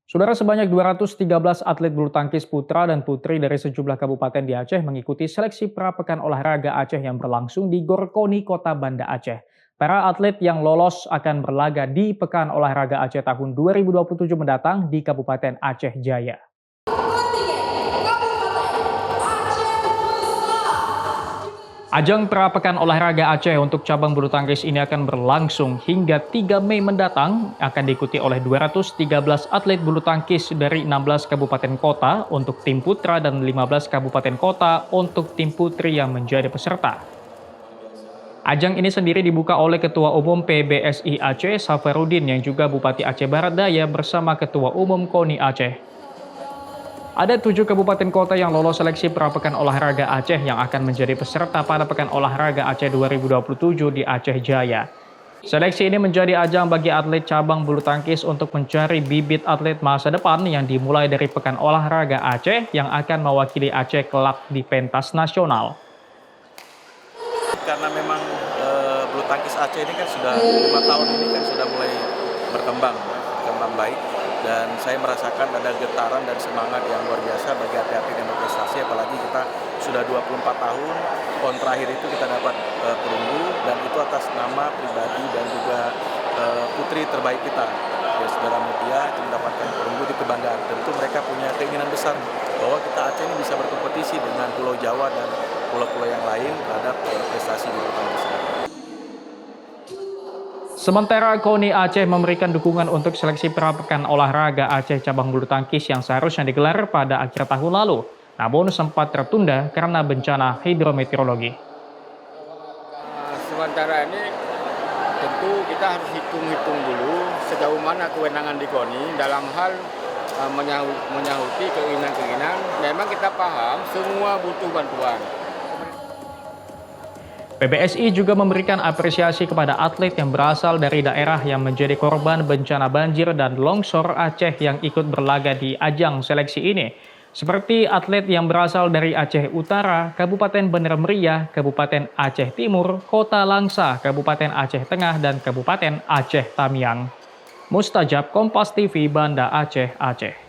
Saudara, sebanyak 213 atlet bulu tangkis putra dan putri dari sejumlah kabupaten di Aceh mengikuti seleksi Prapekan Olahraga Aceh yang berlangsung di Gorkoni, Kota Banda Aceh. Para atlet yang lolos akan berlaga di Pekan Olahraga Aceh tahun 2027 mendatang di Kabupaten Aceh Jaya. Ajang Prapekan Olahraga Aceh untuk cabang bulu tangkis ini akan berlangsung hingga 3 Mei mendatang, akan diikuti oleh 213 atlet bulu tangkis dari 16 kabupaten kota untuk tim putra dan 15 kabupaten kota untuk tim putri yang menjadi peserta. Ajang ini sendiri dibuka oleh Ketua Umum PBSI Aceh, Safarudin, yang juga Bupati Aceh Barat Daya bersama Ketua Umum KONI Aceh. Ada 7 kabupaten kota yang lolos seleksi Prapekan Olahraga Aceh yang akan menjadi peserta pada Pekan Olahraga Aceh 2027 di Aceh Jaya. Seleksi ini menjadi ajang bagi atlet cabang bulu tangkis untuk mencari bibit atlet masa depan yang dimulai dari Pekan Olahraga Aceh yang akan mewakili Aceh kelak di pentas nasional. Karena memang bulu tangkis Aceh ini kan sudah 5 tahun ini kan sudah mulai berkembang baik, dan saya merasakan ada getaran dan semangat yang luar biasa bagi atlet-atlet yang berprestasi, apalagi kita sudah 24 tahun, PON terakhir itu kita dapat perunggu, dan itu atas nama pribadi dan juga putri terbaik kita, ya, Saudara Mutia, itu mendapatkan perunggu di kebanggaan. Tentu mereka punya keinginan besar bahwa kita Aceh ini bisa berkompetisi dengan Pulau Jawa dan pulau-pulau yang lain terhadap prestasi di bulu tangkis. Sementara KONI Aceh memberikan dukungan untuk seleksi Prapekan Olahraga Aceh cabang bulu tangkis yang seharusnya digelar pada akhir tahun lalu, namun sempat tertunda karena bencana hidrometeorologi. Sementara ini tentu kita harus hitung-hitung dulu sejauh mana kewenangan di KONI dalam hal menyahuti keinginan-keinginan. Memang kita paham semua butuh bantuan. PBSI juga memberikan apresiasi kepada atlet yang berasal dari daerah yang menjadi korban bencana banjir dan longsor Aceh yang ikut berlaga di ajang seleksi ini. Seperti atlet yang berasal dari Aceh Utara, Kabupaten Bener Meriah, Kabupaten Aceh Timur, Kota Langsa, Kabupaten Aceh Tengah, dan Kabupaten Aceh Tamiang. Mustajab, Kompas TV, Banda Aceh, Aceh.